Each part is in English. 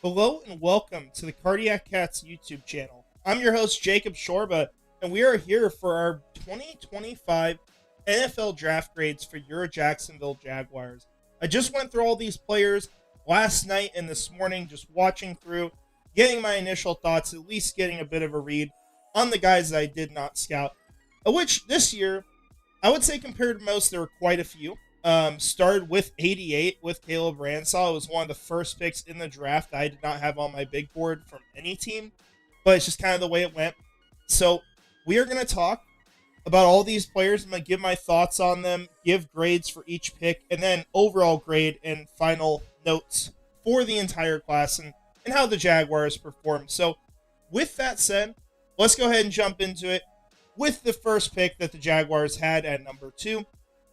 Hello and welcome to the Cardiac Cats YouTube channel. I'm your host, Jacob Shorba, and we are here for our 2025 NFL draft grades for your Jacksonville Jaguars. I just went through all these players last night and this morning, just watching through, getting my initial thoughts, at least getting a bit of a read on the guys that I did not scout, which this year, I would say compared to most, there were quite a few. Started with 88 with Caleb Bransaw. It was one of the first picks in the draft I did not have on my big board from any team, but it's just kind of the way it went. So we are going to talk about all these players. I'm going to give my thoughts on them, give grades for each pick, and then overall grade and final notes for the entire class and how the Jaguars performed. So with that said, let's go ahead and jump into it with the first pick that the Jaguars had at number 2.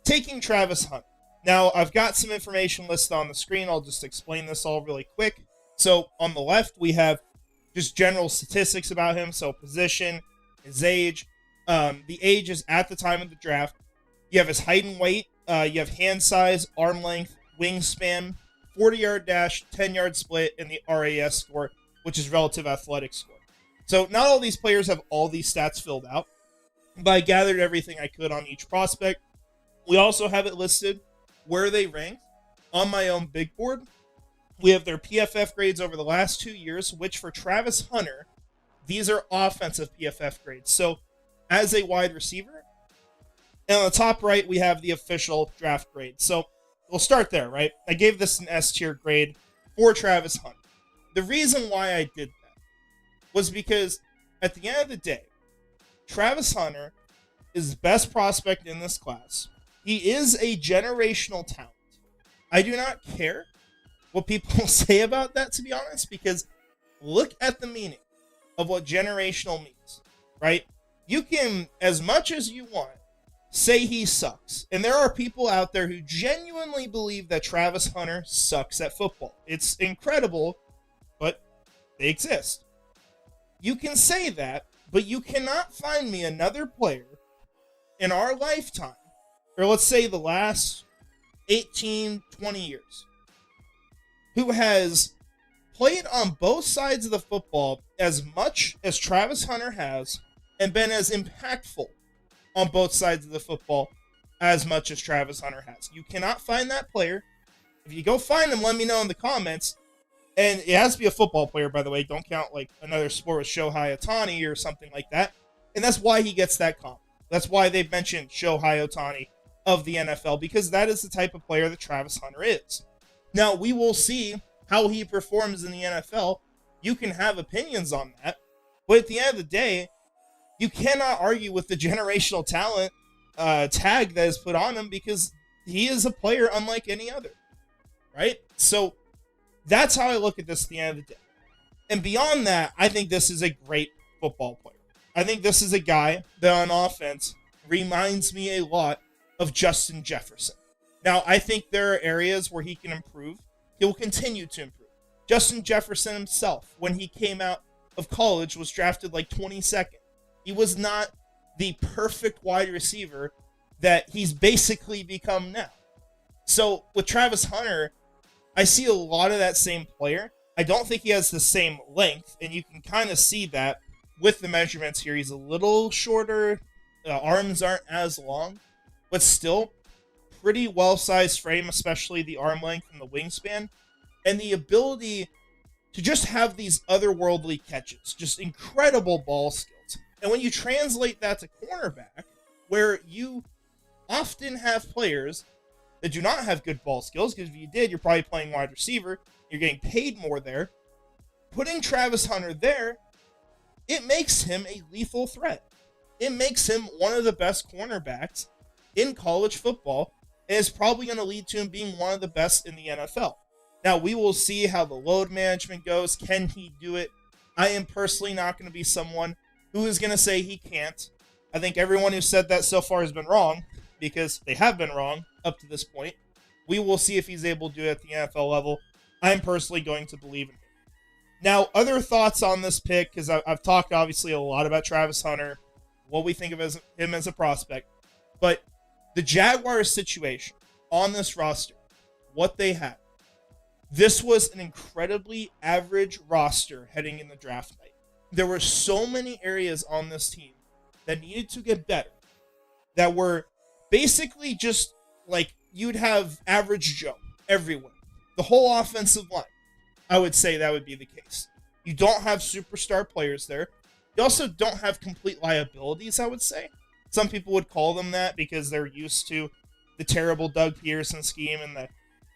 Taking Travis Hunter. Now, I've got some information listed on the screen. I'll just explain this all really quick. So, on the left, we have just general statistics about him. So, position, his age. The age is at the time of the draft. You have his height and weight. You have hand size, arm length, wingspan, 40-yard dash, 10-yard split, and the RAS score, which is relative athletic score. So, not all these players have all these stats filled out, but I gathered everything I could on each prospect. We also have it listed where they rank on my own big board. We have their PFF grades over the last 2 years, which for Travis Hunter, these are offensive PFF grades. So as a wide receiver, and on the top right, we have the official draft grade. So we'll start there, right? I gave this an S tier grade for Travis Hunter. The reason why I did that was because at the end of the day, Travis Hunter is the best prospect in this class. He is a generational talent. I do not care what people say about that, to be honest, because look at the meaning of what generational means, right? You can, as much as you want, say he sucks. And there are people out there who genuinely believe that Travis Hunter sucks at football. It's incredible, but they exist. You can say that, but you cannot find me another player in our lifetime, or let's say the last 18, 20 years, who has played on both sides of the football as much as Travis Hunter has and been as impactful on both sides of the football as much as Travis Hunter has. You cannot find that player. If you go find him, let me know in the comments. And it has to be a football player, by the way. Don't count like another sport with Shohei Ohtani or something like that. And that's why he gets that comp. That's why they've mentioned Shohei Ohtani of the NFL, because that is the type of player that Travis Hunter is. Now, we will see how he performs in the NFL. You can have opinions on that, but at the end of the day, you cannot argue with the generational talent tag that is put on him, because he is a player unlike any other, right? So that's how I look at this at the end of the day. And beyond that, I think this is a great football player. I think this is a guy that on offense reminds me a lot of Justin Jefferson. Now, I think there are areas where he can improve. He will continue to improve. Justin Jefferson himself, when he came out of college, was drafted like 22nd. He was not the perfect wide receiver that he's basically become now. So with Travis Hunter, I see a lot of that same player. I don't think he has the same length, and you can kind of see that with the measurements here. He's a little shorter. Arms aren't as long, but still pretty well-sized frame, especially the arm length and the wingspan, and the ability to just have these otherworldly catches, just incredible ball skills. And when you translate that to cornerback, where you often have players that do not have good ball skills, because if you did, you're probably playing wide receiver, you're getting paid more there, putting Travis Hunter there, it makes him a lethal threat. It makes him one of the best cornerbacks in college football, and is probably going to lead to him being one of the best in the NFL. Now, we will see how the load management goes. Can he do it? I am personally not going to be someone who is going to say he can't. I think everyone who said that so far has been wrong, because they have been wrong up to this point. We will see if he's able to do it at the NFL level. I'm personally going to believe in him. Now, other thoughts on this pick, because I've talked obviously a lot about Travis Hunter, what we think of him as a prospect, but the Jaguars situation on this roster, what they have, This was an incredibly average roster heading in the draft night. There were so many areas on this team that needed to get better, that were basically just like you'd have average Joe everywhere. The whole offensive line, I would say that would be the case. You don't have superstar players there. You also don't have complete liabilities, I would say. Some people would call them that because they're used to the terrible Doug Peterson scheme and the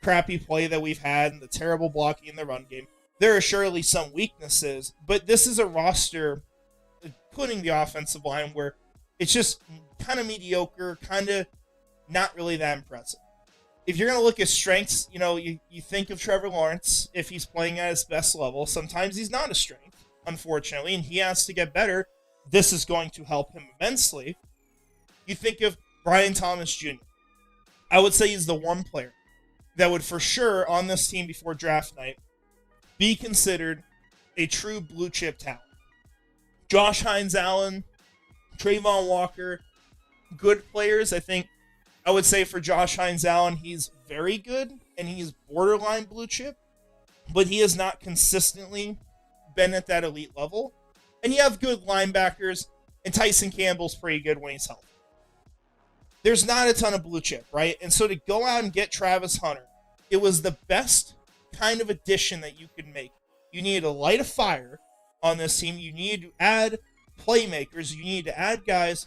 crappy play that we've had and the terrible blocking in the run game. There are surely some weaknesses, but this is a roster, including the offensive line, where it's just kind of mediocre, kind of not really that impressive. If you're going to look at strengths, you think of Trevor Lawrence if he's playing at his best level. Sometimes he's not a strength, unfortunately, and he has to get better. This is going to help him immensely. You think of Brian Thomas Jr. I would say he's the one player that would for sure on this team before draft night be considered a true blue chip talent. Josh Hines-Allen, Trayvon Walker, good players. I would say for Josh Hines-Allen, he's very good and he's borderline blue chip, but he has not consistently been at that elite level. And you have good linebackers, and Tyson Campbell's pretty good when he's healthy. There's not a ton of blue chip, right? And so to go out and get Travis Hunter, it was the best kind of addition that you could make. You needed to light a fire on this team. You need to add playmakers. You need to add guys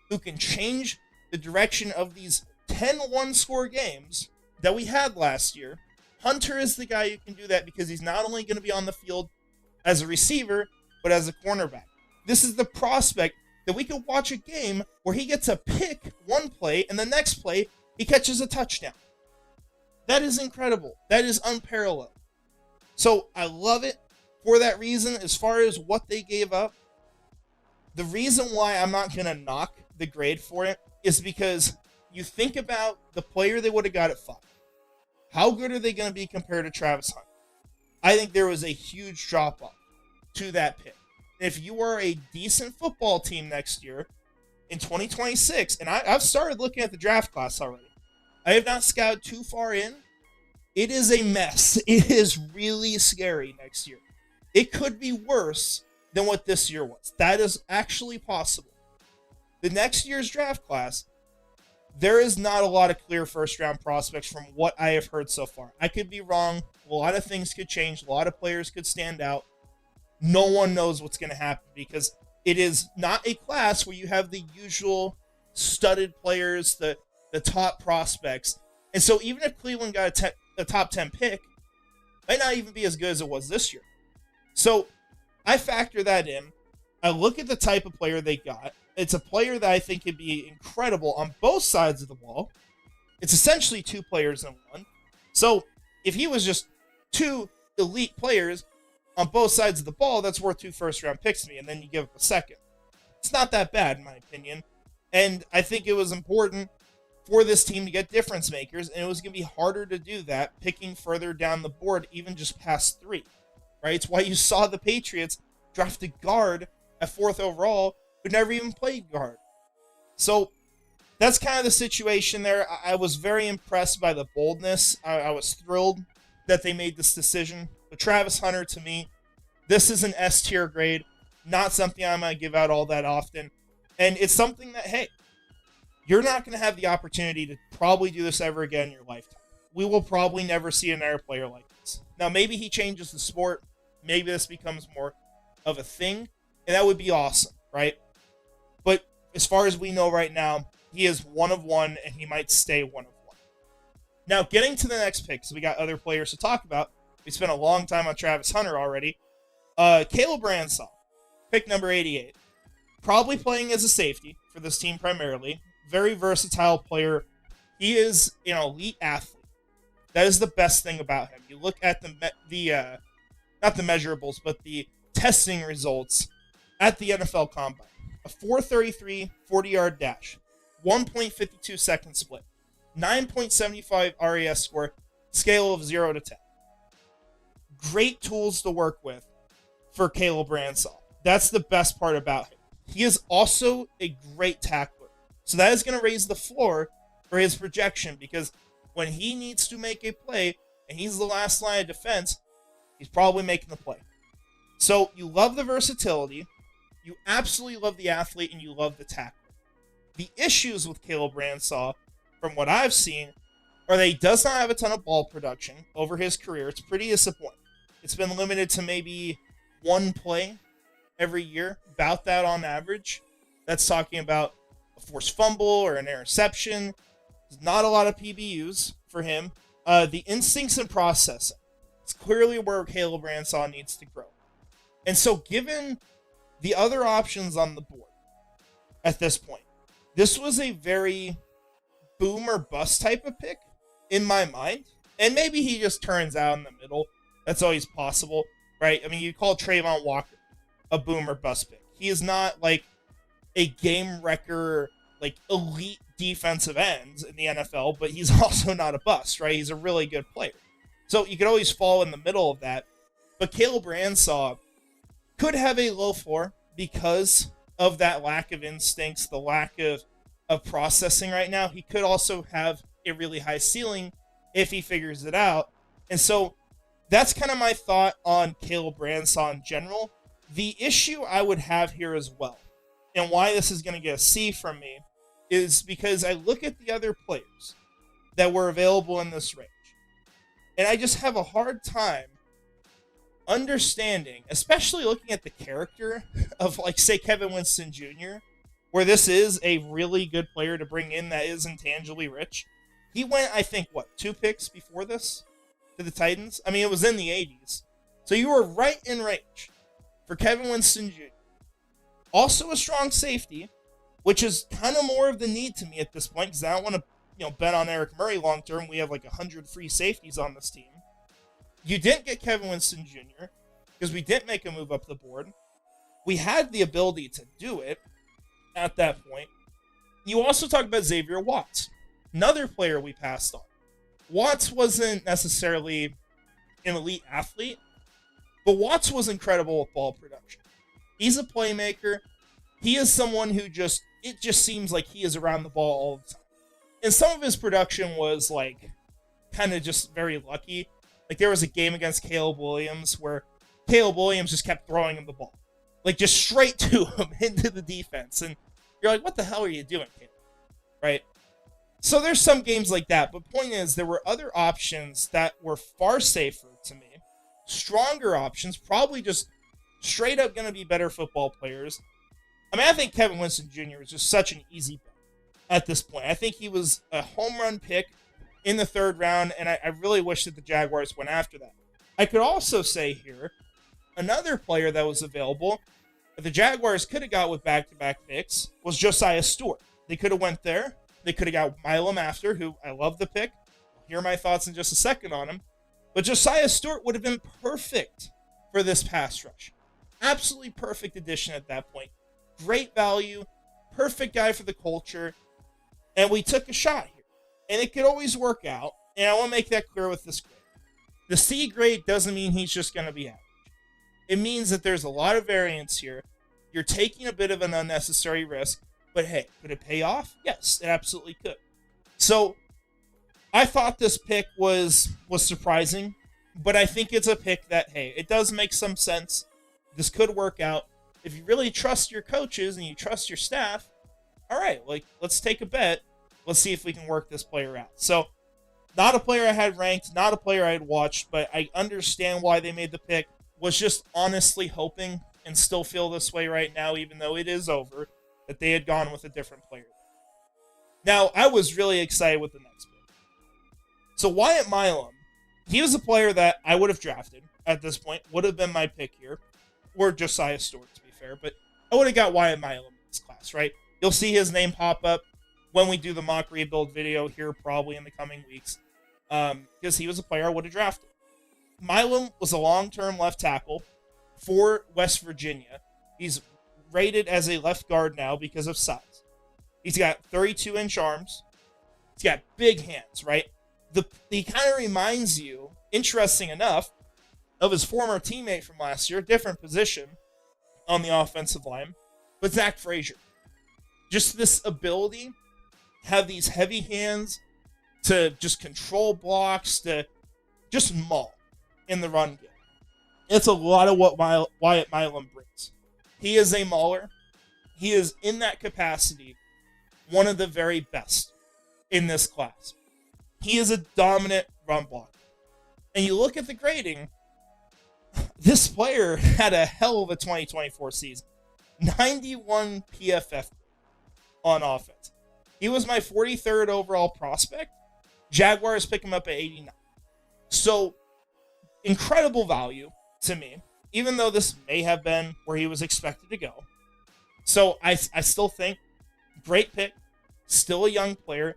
who can change the direction of these 10 one-score games that we had last year. Hunter is the guy who can do that because he's not only going to be on the field as a receiver, but as a cornerback. This is the prospect that we could watch a game where he gets a pick one play and the next play he catches a touchdown. That is incredible. That is unparalleled. So I love it for that reason. As far as what they gave up, the reason why I'm not going to knock the grade for it is because you think about the player they would have got at 5. How good are they going to be compared to Travis Hunter? I think there was a huge drop-off to that pick. If you are a decent football team next year in 2026, and I've started looking at the draft class already. I have not scouted too far in. It is a mess. It is really scary next year. It could be worse than what this year was. That is actually possible. The next year's draft class, there is not a lot of clear first-round prospects from what I have heard so far. I could be wrong. A lot of things could change. A lot of players could stand out. No one knows what's going to happen because it is not a class where you have the usual studded players, the top prospects. And so even if Cleveland got a top 10 pick, it might not even be as good as it was this year. So I factor that in. I look at the type of player they got. It's a player that I think could be incredible on both sides of the ball. It's essentially 2 players in one. So if he was just 2 elite players on both sides of the ball, that's worth 2 first-round picks to me, and then you give up a second. It's not that bad, in my opinion. And I think it was important for this team to get difference makers, and it was going to be harder to do that picking further down the board, even just past 3. Right? It's why you saw the Patriots draft a guard at 4th overall who never even played guard. So that's kind of the situation there. I was very impressed by the boldness. I was thrilled that they made this decision. But Travis Hunter, to me, this is an S-tier grade, not something I'm going to give out all that often. And it's something that, hey, you're not going to have the opportunity to probably do this ever again in your lifetime. We will probably never see another player like this. Now, maybe he changes the sport. Maybe this becomes more of a thing. And that would be awesome, right? But as far as we know right now, he is 1 of 1, and he might stay 1 of 1. Now, getting to the next pick, because we got other players to talk about. We spent a long time on Travis Hunter already. Caleb Bransaw, pick number 88. Probably playing as a safety for this team primarily. Very versatile player. He is an elite athlete. That is the best thing about him. You look at the not the measurables, but the testing results at the NFL Combine. A 4.33 40-yard dash, 1.52 second split, 9.75 RAS score, scale of 0 to 10. Great tools to work with for Caleb Bransaw. That's the best part about him. He is also a great tackler. So that is going to raise the floor for his projection because when he needs to make a play, and he's the last line of defense, he's probably making the play. So you love the versatility, you absolutely love the athlete, and you love the tackle. The issues with Caleb Bransaw, from what I've seen, are that he does not have a ton of ball production over his career. It's pretty disappointing. It's been limited to maybe one play every year, about that on average. That's talking about a forced fumble or an interception. There's not a lot of PBUs for him. The instincts and processing, it's clearly where Caleb Bransaw needs to grow. And so given the other options on the board at this point, this was a very boom or bust type of pick in my mind. And maybe he just turns out in the middle. That's always possible, right? I mean, you call Trayvon Walker a boom or bust pick. He is not like a game wrecker, like elite defensive ends in the NFL, but he's also not a bust, right? He's a really good player. So you could always fall in the middle of that. But Caleb Bransaw could have a low floor because of that lack of instincts, the lack of processing right now. He could also have a really high ceiling if he figures it out. And so that's kind of my thought on Caleb Bransaw in general. The issue I would have here as well, and why this is going to get a C from me, is because I look at the other players that were available in this range, and I just have a hard time understanding, especially looking at the character of, like, say, Kevin Winston Jr., where this is a really good player to bring in that is intangibly rich. He went, I think, 2 picks before this to the Titans? I mean, it was in the 80s. So you were right in range for Kevin Winston Jr. Also a strong safety, which is kind of more of the need to me at this point, because I don't want to, bet on Eric Murray long term. We have like 100 free safeties on this team. You didn't get Kevin Winston Jr. because we didn't make a move up the board. We had the ability to do it at that point. You also talked about Xavier Watts, another player we passed on. Watts wasn't necessarily an elite athlete, but Watts was incredible with ball production. He's a playmaker. He is someone who it just seems like he is around the ball all the time. And some of his production was like kind of just very lucky. Like there was a game against Caleb Williams where Caleb Williams just kept throwing him the ball. Like just straight to him into the defense. And you're like, what the hell are you doing, Caleb? Right? So there's some games like that. But point is, there were other options that were far safer to me. Stronger options, probably just straight up going to be better football players. I mean, I think Kevin Winston Jr. is just such an easy bet at this point. I think he was a home run pick in the 3rd round, and I really wish that the Jaguars went after that. I could also say here, another player that was available that the Jaguars could have got with back-to-back picks was Josiah Stewart. They could have went there. They could have got Milum after, who I love the pick. I'll hear my thoughts in just a second on him. But Josiah Stewart would have been perfect for this pass rush. Absolutely perfect addition at that point. Great value, perfect guy for the culture, and we took a shot here. And it could always work out, and I want to make that clear with this grade. The C grade doesn't mean he's just going to be average. It means that there's a lot of variance here. You're taking a bit of an unnecessary risk, but hey, could it pay off? Yes, it absolutely could. So I thought this pick was surprising, but I think it's a pick that, hey, it does make some sense. This could work out. If you really trust your coaches and you trust your staff, all right, let's take a bet. Let's see if we can work this player out. So not a player I had ranked, not a player I had watched, but I understand why they made the pick. Was just honestly hoping, and still feel this way right now, even though it is over, that they had gone with a different player. Now, I was really excited with the next pick. So Wyatt Milm, he was a player that I would have drafted at this point, would have been my pick here, or Josiah Stewart, to be fair, but I would have got Wyatt Milm in this class, right? You'll see his name pop up when we do the mock rebuild video here probably in the coming weeks, because he was a player I would have drafted. Milum was a long-term left tackle for West Virginia. He's rated as a left guard now because of size. He's got 32-inch arms. He's got big hands, right? He kind of reminds you, interesting enough, of his former teammate from last year, different position on the offensive line, but Zach Frazier. Just this ability to have these heavy hands, to just control blocks, to just maul in the run game. It's a lot of what Wyatt Milm brings. He is a mauler. He is, in that capacity, one of the very best in this class. He is a dominant run blocker. And you look at the grading, this player had a hell of a 2024 season. 91 PFF on offense. He was my 43rd overall prospect. Jaguars pick him up at 89. So, incredible value to me, even though this may have been where he was expected to go. So, I still think great pick, still a young player.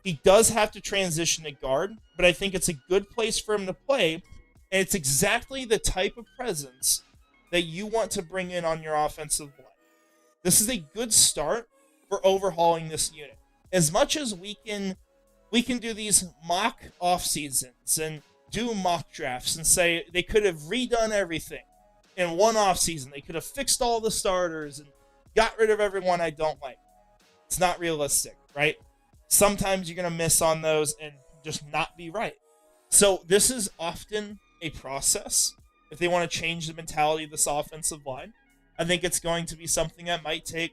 He does have to transition to guard, but I think it's a good place for him to play, and it's exactly the type of presence that you want to bring in on your offensive line. This is a good start for overhauling this unit. As much as we can do these mock off seasons and do mock drafts and say they could have redone everything in one off season. They could have fixed all the starters and got rid of everyone I don't like. It's not realistic, right? Sometimes you're going to miss on those and just not be right. So this is often a process. If they want to change the mentality of this offensive line, I think it's going to be something that might take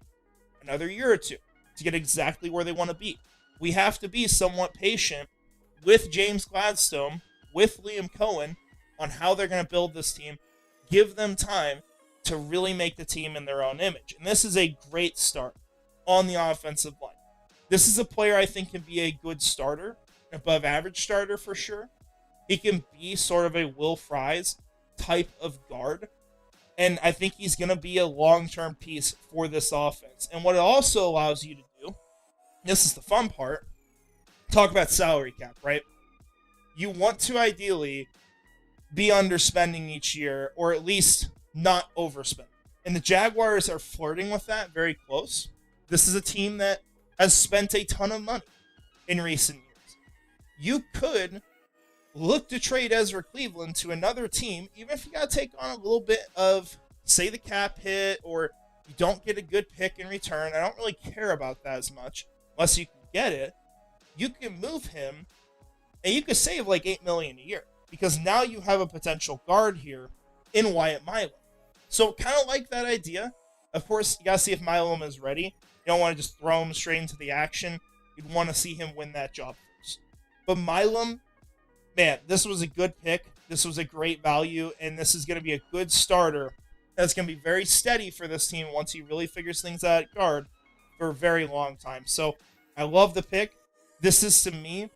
another year or two to get exactly where they want to be. We have to be somewhat patient with James Gladstone, with Liam Cohen, on how they're going to build this team. Give them time to really make the team in their own image. And this is a great start on the offensive line. This is a player I think can be a good starter, above average starter for sure. He can be sort of a Will Fries type of guard. And I think he's going to be a long-term piece for this offense. And what it also allows you to do, this is the fun part, talk about salary cap, right? You want to ideally be underspending each year, or at least not overspend. And the Jaguars are flirting with that very close. This is a team that has spent a ton of money in recent years. You could look to trade Ezra Cleveland to another team, even if you got to take on a little bit of, say, the cap hit, or you don't get a good pick in return. I don't really care about that as much, unless you can get it. You can move him, and you could save like $8 million a year, because now you have a potential guard here in Wyatt Milm. So kind of like that idea. Of course, you got to see if Milum is ready. You don't want to just throw him straight into the action. You'd want to see him win that job first. But Milum, man, this was a good pick. This was a great value, and this is going to be a good starter that's going to be very steady for this team once he really figures things out at guard for a very long time. So I love the pick. This is, to me,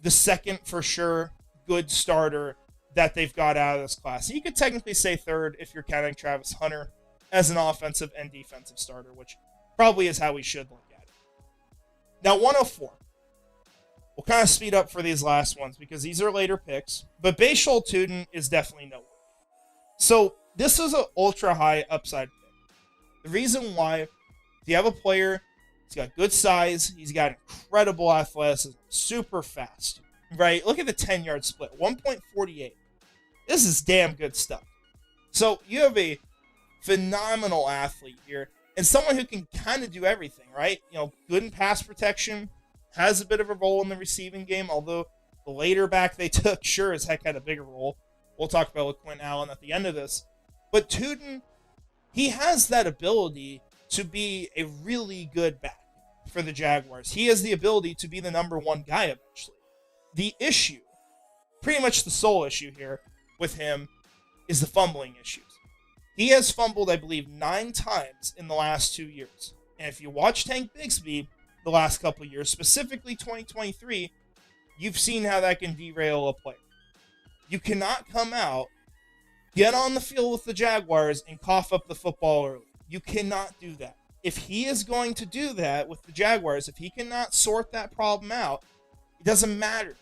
the second for sure good starter that they've got out of this class. You could technically say third if you're counting Travis Hunter as an offensive and defensive starter, which probably is how we should look at it. Now, 104. We'll kind of speed up for these last ones because these are later picks, but Bashal Tuden is definitely noteworthy. So this is an ultra-high upside pick. The reason why, if you have a player, he's got good size, he's got incredible athleticism, super fast, right? Look at the 10-yard split, 1.48. This is damn good stuff. So you have a phenomenal athlete here, and someone who can kind of do everything, right? You know, good in pass protection, has a bit of a role in the receiving game, although the later back they took sure as heck had a bigger role. We'll talk about Laquon Allen at the end of this. But Tuden, he has that ability to be a really good back for the Jaguars. He has the ability to be the number one guy eventually. The issue, pretty much the sole issue here with him, is the fumbling issues. He has fumbled, I believe, 9 times in the last 2 years. And if you watch Tank Bigsby the last couple of years, specifically 2023, you've seen how that can derail a player. You cannot come out, get on the field with the Jaguars, and cough up the football early. You cannot do that. If he is going to do that with the Jaguars, if he cannot sort that problem out, it doesn't matter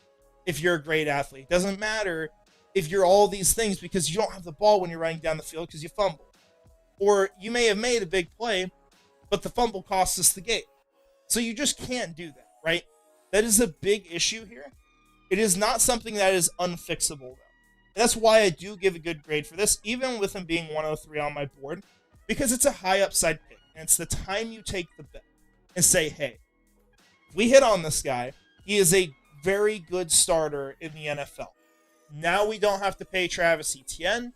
if you're a great athlete. It doesn't matter if you're all these things, because you don't have the ball when you're running down the field because you fumble. Or you may have made a big play, but the fumble costs us the game. So you just can't do that, right? That is a big issue here. It is not something that is unfixable, though. And that's why I do give a good grade for this, even with him being 103 on my board, because it's a high upside pick. And it's the time you take the bet and say, hey, if we hit on this guy, he is a very good starter in the NFL. Now we don't have to pay Travis Etienne.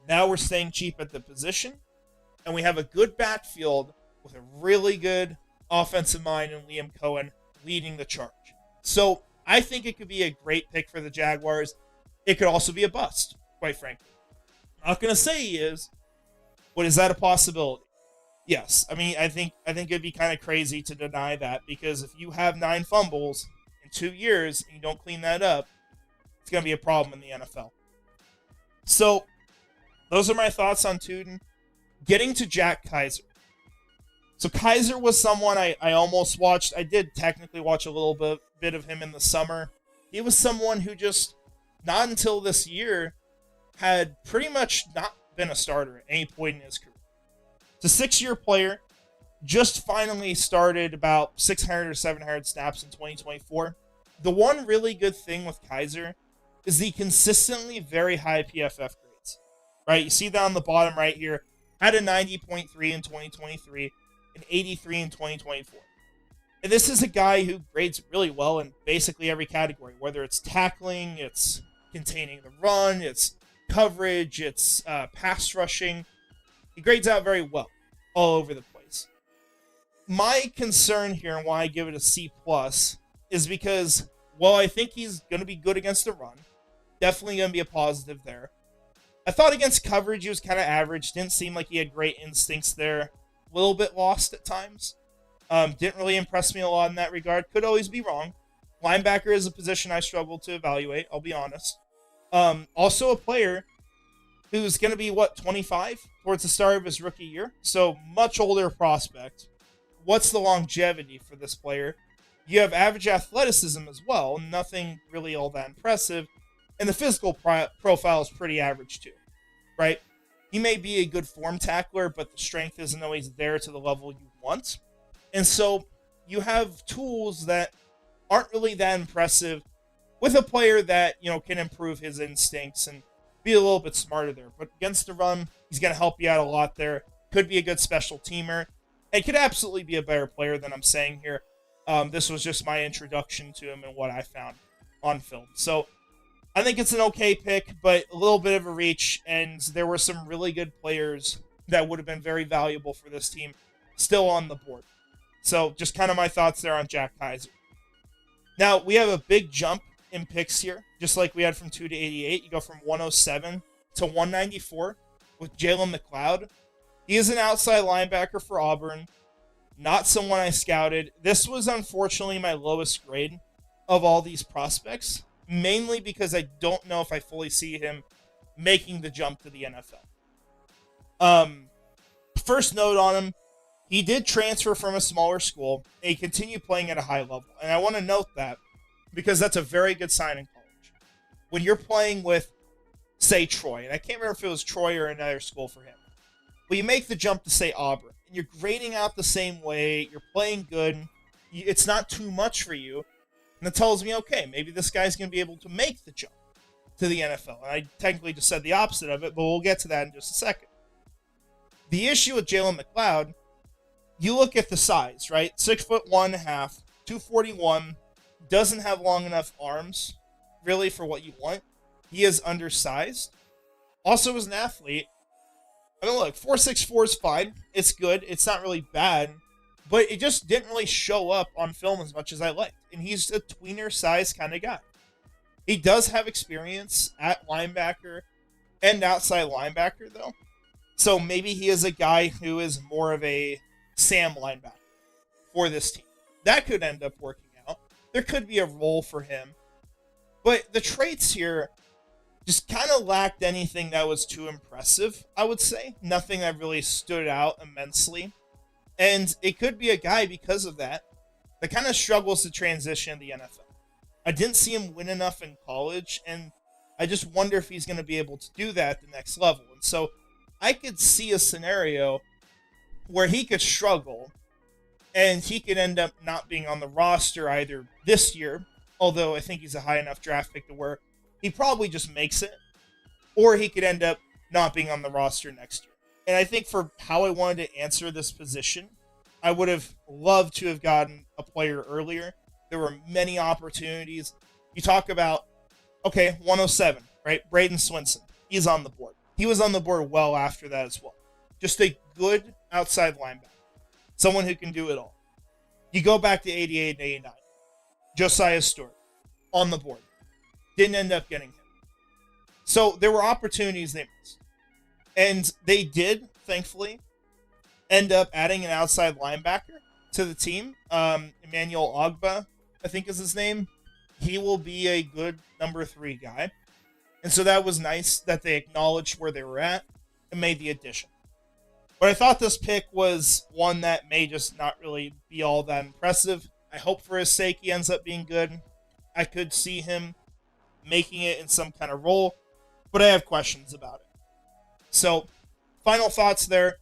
Now we're staying cheap at the position. And we have a good backfield with a really good offensive mind in Liam Cohen leading the charge. So I think it could be a great pick for the Jaguars. It could also be a bust, quite frankly. I'm not going to say he is, but is that a possibility? Yes. I mean, I think it'd be kind of crazy to deny that, because if you have 9 fumbles in 2 years and you don't clean that up, it's going to be a problem in the NFL. So those are my thoughts on Tuden. Getting to Jack Kaiser. So Kaiser was someone I almost watched. I did technically watch a little bit of him in the summer. He was someone who just, not until this year, had pretty much not been a starter at any point in his career. It's a 6-year player, just finally started about 600 or 700 snaps in 2024. The one really good thing with Kaiser is the consistently very high PFF grades. Right? You see that on the bottom right here. Had a 90.3 in 2023, an 83 in 2024. And this is a guy who grades really well in basically every category, whether it's tackling, it's containing the run, it's coverage, it's pass rushing. He grades out very well all over the place. My concern here and why I give it a C+ is because, while I think he's going to be good against the run, definitely going to be a positive there. I thought against coverage he was kind of average. Didn't seem like he had great instincts there. A little bit lost at times. Didn't really impress me a lot in that regard. Could always be wrong. Linebacker is a position I struggle to evaluate, I'll be honest. Also a player who's going to be, 25 towards the start of his rookie year. So much older prospect. What's the longevity for this player? You have average athleticism as well. Nothing really all that impressive. And the physical profile is pretty average too, right? He may be a good form tackler, but the strength isn't always there to the level you want. And so you have tools that aren't really that impressive with a player that, can improve his instincts and be a little bit smarter there. But against the run, he's going to help you out a lot there. Could be a good special teamer. And could absolutely be a better player than I'm saying here. This was just my introduction to him and what I found on film. So I think it's an okay pick, but a little bit of a reach, and there were some really good players that would have been very valuable for this team still on the board. So just kind of my thoughts there on Jack Kaiser. Now, we have a big jump in picks here, just like we had from 2 to 88. You go from 107 to 194 with Jaylen Mloud. He is an outside linebacker for Auburn, not someone I scouted. This was unfortunately my lowest grade of all these prospects, mainly because I don't know if I fully see him making the jump to the NFL. First note on him, he did transfer from a smaller school, and he continued playing at a high level. And I want to note that because that's a very good sign in college. When you're playing with, say, Troy, and I can't remember if it was Troy or another school for him, but you make the jump to, say, Auburn, and you're grading out the same way, you're playing good, it's not too much for you, and it tells me, okay, maybe this guy's going to be able to make the jump to the NFL. And I technically just said the opposite of it, but we'll get to that in just a second. The issue with Jaylen Mloud, you look at the size, right? 6'1.5", 241, doesn't have long enough arms, really, for what you want. He is undersized. Also, as an athlete, I mean, look, 4.64 is fine. It's good. It's not really bad. But it just didn't really show up on film as much as I liked. And he's a tweener size kind of guy. He does have experience at linebacker and outside linebacker, though. So maybe he is a guy who is more of a Sam linebacker for this team. That could end up working out. There could be a role for him. But the traits here just kind of lacked anything that was too impressive, I would say. Nothing that really stood out immensely. And it could be a guy, because of that kind of struggles to transition in the NFL. I didn't see him win enough in college, and I just wonder if he's going to be able to do that at the next level. And so I could see a scenario where he could struggle, and he could end up not being on the roster either this year, although I think he's a high enough draft pick to where he probably just makes it, or he could end up not being on the roster next year. And I think for how I wanted to answer this position, I would have loved to have gotten a player earlier. There were many opportunities. You talk about Okay, 107, right? Braden Swinson. He's on the board. He was on the board well after that as well. Just a good outside linebacker. Someone who can do it all. You go back to 88 and 89. Josiah Stewart on the board. Didn't end up getting him. So there were opportunities they missed. And they did, thankfully, end up adding an outside linebacker to the team. Emmanuel Ogba, I think is his name. He will be a good number 3 guy. And so that was nice that they acknowledged where they were at and made the addition. But I thought this pick was one that may just not really be all that impressive. I hope for his sake he ends up being good. I could see him making it in some kind of role, but I have questions about it. So, final thoughts there.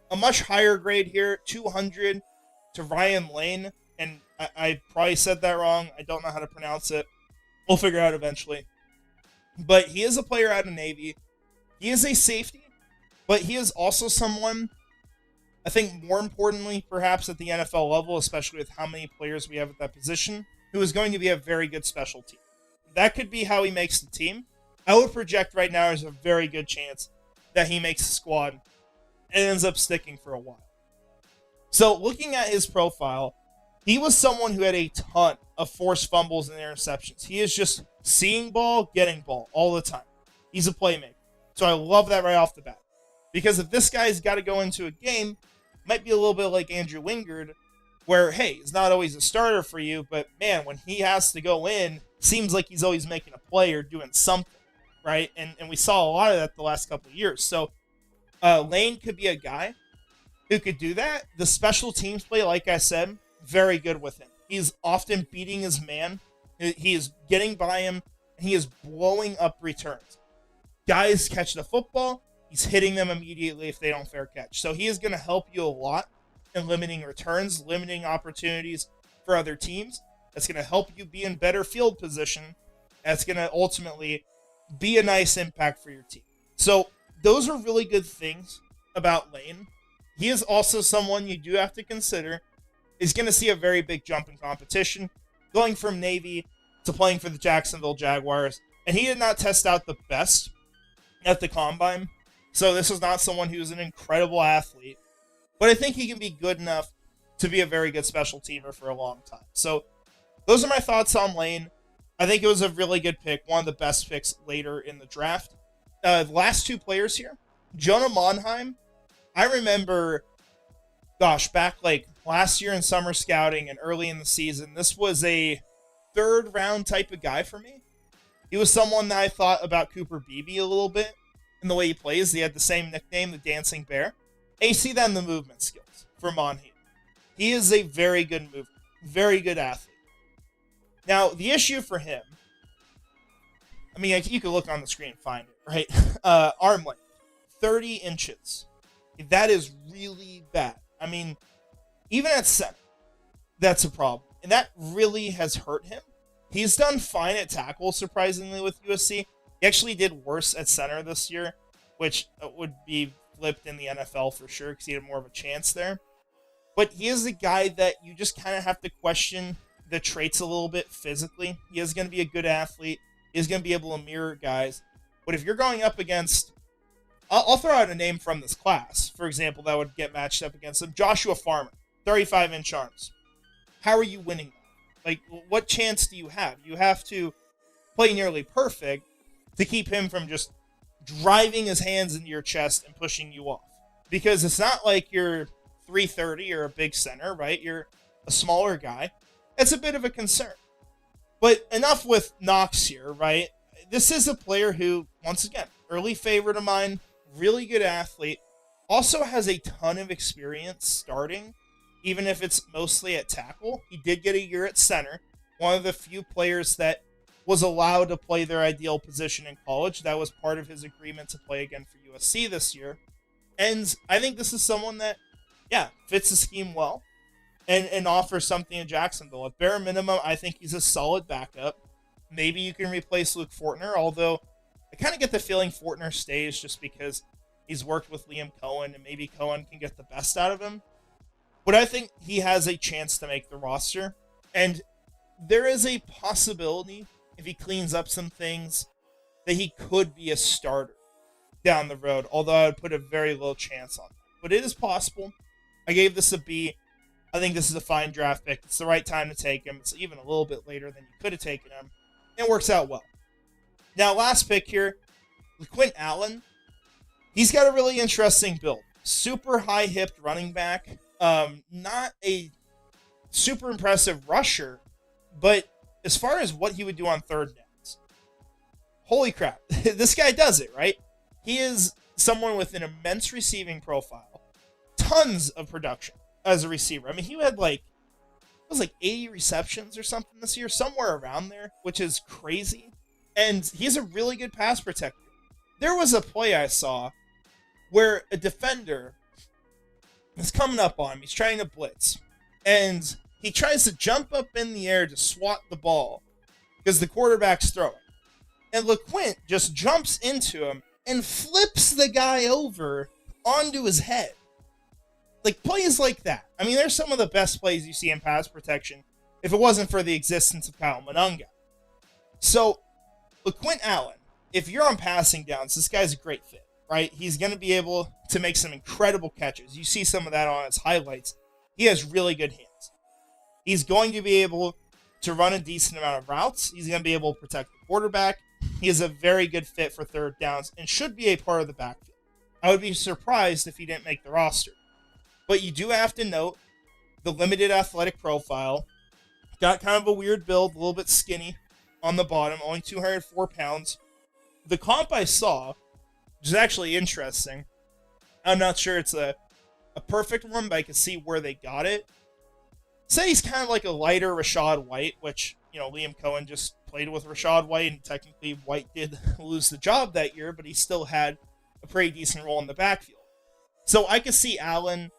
A much higher grade here, 200 to Ryan Lane. And I probably said that wrong. I don't know how to pronounce it. We'll figure it out eventually. But he is a player out of Navy. He is a safety, but he is also someone, I think more importantly, perhaps at the NFL level, especially with how many players we have at that position, who is going to be a very good special team. That could be how he makes the team. I would project right now there's a very good chance that he makes the squad and ends up sticking for a while. So looking at his profile, he was someone who had a ton of forced fumbles and interceptions. He is just seeing ball, getting ball all the time. He's a playmaker. So I love that right off the bat. Because if this guy's got to go into a game, it might be a little bit like Andrew Wingard, where, hey, he's not always a starter for you, but man, when he has to go in, seems like he's always making a play or doing something, right? And we saw a lot of that the last couple of years. So Lane could be a guy who could do that. The special teams play, like I said, very good with him. He's often beating his man. He is getting by him, and he is blowing up returns. Guys catch the football, he's hitting them immediately if they don't fair catch. So he is going to help you a lot in limiting returns, limiting opportunities for other teams. That's going to help you be in better field position. That's going to ultimately be a nice impact for your team. So those are really good things about Lane. He is also someone you do have to consider is going to see a very big jump in competition, going from Navy to playing for the Jacksonville Jaguars. And he did not test out the best at the combine. So this is not someone who's an incredible athlete. But I think he can be good enough to be a very good special teamer for a long time. So those are my thoughts on Lane. I think it was a really good pick, one of the best picks later in the draft. The last 2 players here, Jonah Monheim. I remember, back like last year in summer scouting and early in the season, this was a 3rd round type of guy for me. He was someone that I thought about Cooper Beebe a little bit in the way he plays. He had the same nickname, the Dancing Bear. And you see that in the movement skills for Monheim. He is a very good mover, very good athlete. Now, the issue for him, I mean, you could look on the screen and find it, right? Arm length, 30 inches. That is really bad. I mean, even at center, that's a problem. And that really has hurt him. He's done fine at tackle, surprisingly, with USC. He actually did worse at center this year, which would be flipped in the NFL for sure because he had more of a chance there. But he is a guy that you just kind of have to question the traits a little bit physically. He is going to be a good athlete. He is going to be able to mirror guys. But if you're going up against, I'll throw out a name from this class, for example, that would get matched up against him. Joshua Farmer, 35-inch arms. How are you winning that? Like, what chance do you have? You have to play nearly perfect to keep him from just driving his hands into your chest and pushing you off. Because it's not like you're 330 or a big center, right? You're a smaller guy. It's a bit of a concern. But enough with Knox here, right? This is a player who, once again, early favorite of mine, really good athlete, also has a ton of experience starting, even if it's mostly at tackle. He did get a year at center, one of the few players that was allowed to play their ideal position in college. That was part of his agreement to play again for USC this year. And I think this is someone that, fits the scheme well and offers something in Jacksonville. At bare minimum, I think he's a solid backup. Maybe you can replace Luke Fortner, although I kind of get the feeling Fortner stays just because he's worked with Liam Cohen and maybe Cohen can get the best out of him. But I think he has a chance to make the roster. And there is a possibility, if he cleans up some things, that he could be a starter down the road, although I would put a very low chance on that. But it is possible. I gave this a B. I think this is a fine draft pick. It's the right time to take him. It's even a little bit later than you could have taken him. It works out well. Now, last pick here, Laquon Allen. He's got a really interesting build. Super high-hipped running back. Not a super impressive rusher, but as far as what he would do on third downs, holy crap, this guy does it, right? He is someone with an immense receiving profile, tons of production as a receiver. I mean, he had it was 80 receptions or something this year, somewhere around there, which is crazy. And he's a really good pass protector. There was a play I saw where a defender is coming up on him. He's trying to blitz. And he tries to jump up in the air to swat the ball because the quarterback's throwing. And Laquon just jumps into him and flips the guy over onto his head. Plays like that. I mean, there's some of the best plays you see in pass protection if it wasn't for the existence of Kyle Monunga. So, Laquon Allen, if you're on passing downs, this guy's a great fit, right? He's going to be able to make some incredible catches. You see some of that on his highlights. He has really good hands. He's going to be able to run a decent amount of routes. He's going to be able to protect the quarterback. He is a very good fit for third downs and should be a part of the backfield. I would be surprised if he didn't make the roster. But you do have to note the limited athletic profile. Got kind of a weird build, a little bit skinny on the bottom, only 204 pounds. The comp I saw, which is actually interesting, I'm not sure it's a perfect one, but I can see where they got it. Say he's kind of like a lighter Rachaad White, which, Liam Cohen just played with Rachaad White, and technically White did lose the job that year, but he still had a pretty decent role in the backfield. So I could see Allen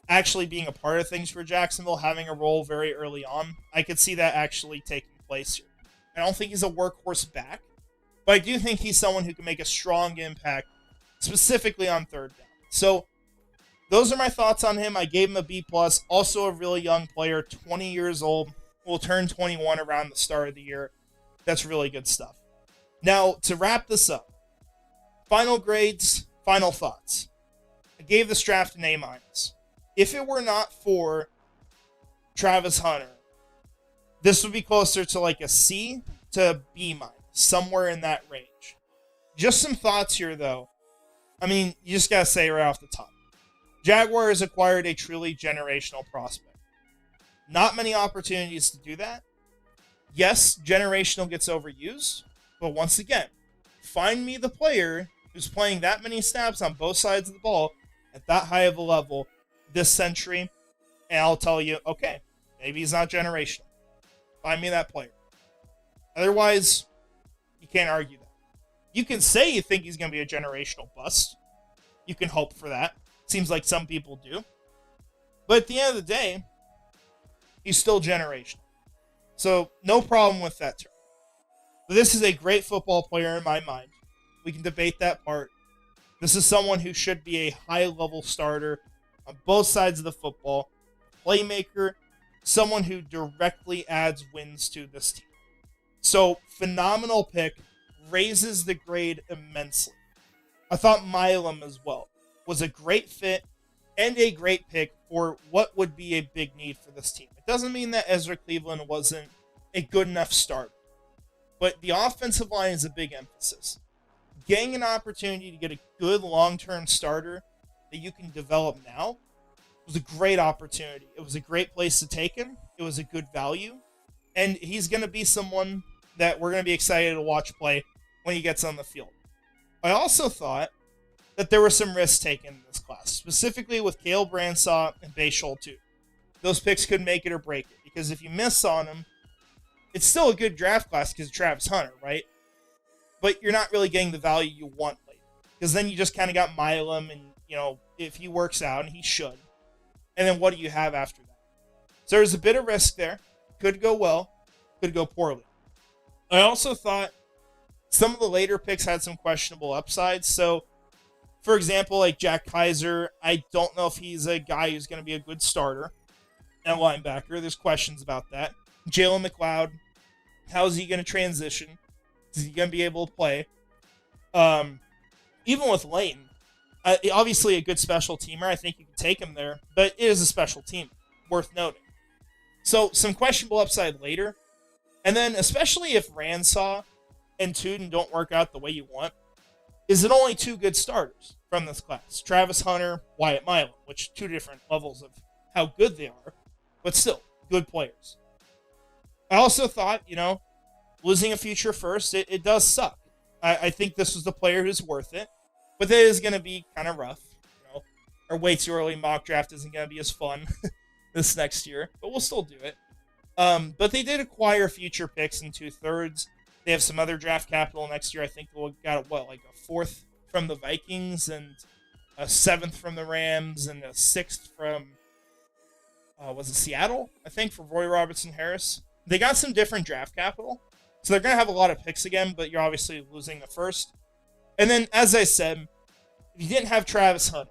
actually being a part of things for Jacksonville, having a role very early on. I could see that actually taking place here. I don't think he's a workhorse back, but I do think he's someone who can make a strong impact, specifically on third down. So those are my thoughts on him. I gave him a B+. Also a really young player, 20 years old, will turn 21 around the start of the year. That's really good stuff. Now, to wrap this up, final grades, final thoughts. I gave this draft an A-. If it were not for Travis Hunter, this would be closer to a C to B-, somewhere in that range. Just some thoughts here, though. I mean, you just got to say right off the top. Jaguars acquired a truly generational prospect. Not many opportunities to do that. Yes, generational gets overused, but once again, find me the player who's playing that many snaps on both sides of the ball at that high of a level this century, and I'll tell you, okay, maybe he's not generational. Find me that player. Otherwise, you can't argue that. You can say you think he's going to be a generational bust. You can hope for that. Seems like some people do. But at the end of the day, he's still generational. So, no problem with that term. But this is a great football player in my mind. We can debate that part. This is someone who should be a high-level starter on both sides of the football. Playmaker, someone who directly adds wins to this team. So, phenomenal pick. Raises the grade immensely. I thought Milum as well was a great fit and a great pick for what would be a big need for this team. It doesn't mean that Ezra Cleveland wasn't a good enough starter, but the offensive line is a big emphasis. Getting an opportunity to get a good long-term starter that you can develop now was a great opportunity. It was a great place to take him. It was a good value, and he's going to be someone that we're going to be excited to watch play when he gets on the field. I also thought that there were some risks taken in this class, specifically with Cale Bransaw and Bayshol too. Those picks could make it or break it, because if you miss on them, it's still a good draft class because of Travis Hunter, right? But you're not really getting the value you want later, because then you just kind of got Milum, and if he works out, and he should, and then what do you have after that? So there's a bit of risk there. Could go well, could go poorly. I also thought some of the later picks had some questionable upsides. So, for example, like Jack Kaiser, I don't know if he's a guy who's going to be a good starter at linebacker. There's questions about that. Jaylen Mloud, How is he going to transition? Is he going to be able to play? Even with Layton, obviously a good special teamer. I think you can take him there, but it is a special team, worth noting. So some questionable upside later. And then especially if Bransaw and Tuden don't work out the way you want, is it only 2 good starters from this class? Travis Hunter, Wyatt Milm, which 2 different levels of how good they are, but still good players. I also thought, losing a future first, it does suck. I think this was the player who's worth it, but that is going to be kind of rough. Our way too early mock draft isn't going to be as fun this next year, but we'll still do it. But they did acquire future picks in 2/3. They have some other draft capital next year. I think they'll got a 4th from the Vikings and a 7th from the Rams and a 6th from was it Seattle? I think for Roy Robertson Harris. They got some different draft capital, so they're gonna have a lot of picks again. But you're obviously losing the first. And then, as I said, if you didn't have Travis Hunter,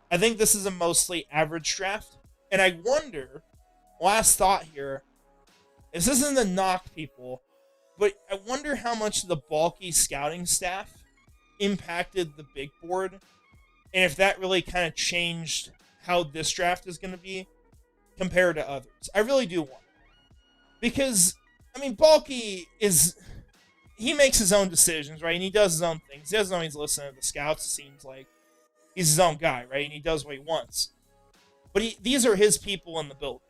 I think this is a mostly average draft. And I wonder, last thought here, this isn't to knock people, but I wonder how much the bulky scouting staff impacted the big board, and if that really kind of changed how this draft is going to be compared to others. I really do wonder. Because, Bulky he makes his own decisions, right? And he does his own things. He doesn't always listen to the scouts, it seems like. He's his own guy, right? And he does what he wants. But these are his people in the building.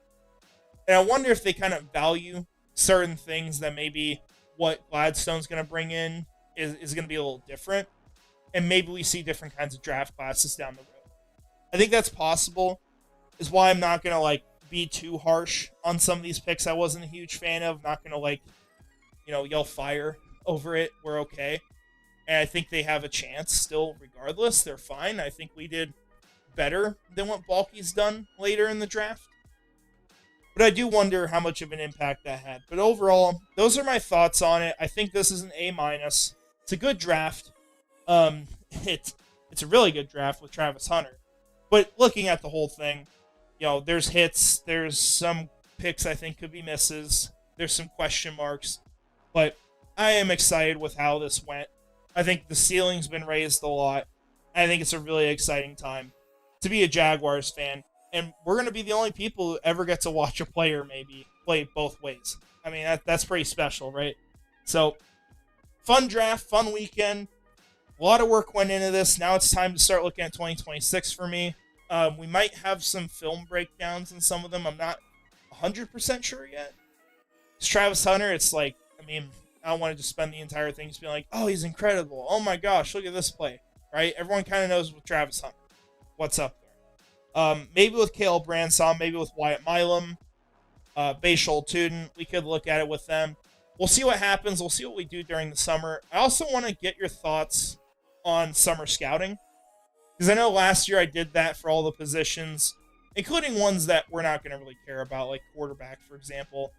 And I wonder if they kind of value certain things that maybe what Gladstone's going to bring in is going to be a little different. And maybe we see different kinds of draft classes down the road. I think that's possible. Is why I'm not going to, be too harsh on some of these picks I wasn't a huge fan of. Not going to, yell fire over it. We're okay. And I think they have a chance still regardless. They're fine. I think we did better than what Bulky's done later in the draft. But I do wonder how much of an impact that had. But overall, those are my thoughts on it. I think this is an A-. It's a good draft. It's a really good draft with Travis Hunter. But looking at the whole thing, there's hits. There's some picks I think could be misses. There's some question marks. But I am excited with how this went. I think the ceiling's been raised a lot. I think it's a really exciting time to be a Jaguars fan. And we're going to be the only people who ever get to watch a player maybe play both ways. That's pretty special, right? So, fun draft, fun weekend. A lot of work went into this. Now it's time to start looking at 2026 for me. We might have some film breakdowns in some of them. I'm not 100% sure yet. It's Travis Hunter. It's I don't want to just spend the entire thing just being like, oh, he's incredible. Oh my gosh, look at this play. Right? Everyone kind of knows with Travis Hunter what's up there. Maybe with Kale Bransaw, maybe with Wyatt Milm, Bayshul Tuden. We could look at it with them. We'll see what happens. We'll see what we do during the summer. I also want to get your thoughts on summer scouting. Because I know last year I did that for all the positions, including ones that we're not going to really care about, like quarterback, for example.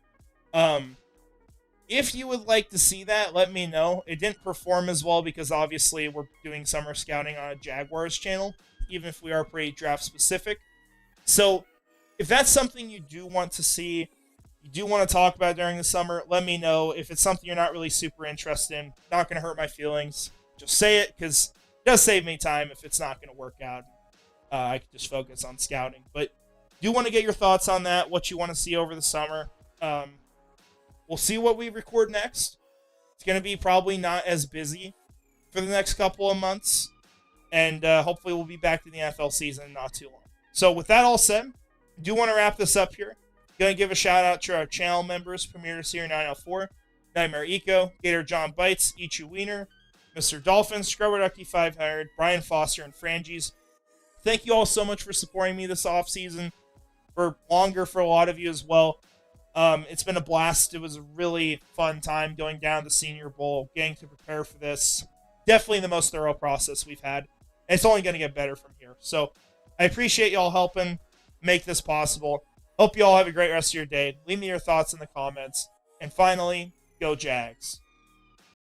If you would like to see that, let me know. It didn't perform as well because obviously we're doing summer scouting on a Jaguars channel, even if we are pretty draft specific. So if that's something you do want to see, you do want to talk about during the summer, let me know. If it's something you're not really super interested in, not going to hurt my feelings, just say it because it does save me time if it's not going to work out. I can just focus on scouting. But do want to get your thoughts on that, what you want to see over the summer. We'll see what we record next. It's going to be probably not as busy for the next couple of months. And hopefully we'll be back to the NFL season in not too long. So with that all said, I do want to wrap this up here. Going to give a shout out to our channel members, Premier Seer 904, Nightmare Eco, Gator John Bites, Ichu Wiener, Mr. Dolphin, Scrubber Ducky 500, Brian Foster, and Frangies. Thank you all so much for supporting me this offseason, for longer for a lot of you as well. It's been a blast. It was a really fun time going down to Senior Bowl, getting to prepare for this. Definitely the most thorough process we've had. And it's only going to get better from here. So I appreciate y'all helping make this possible. Hope you all have a great rest of your day. Leave me your thoughts in the comments. And finally, go Jags.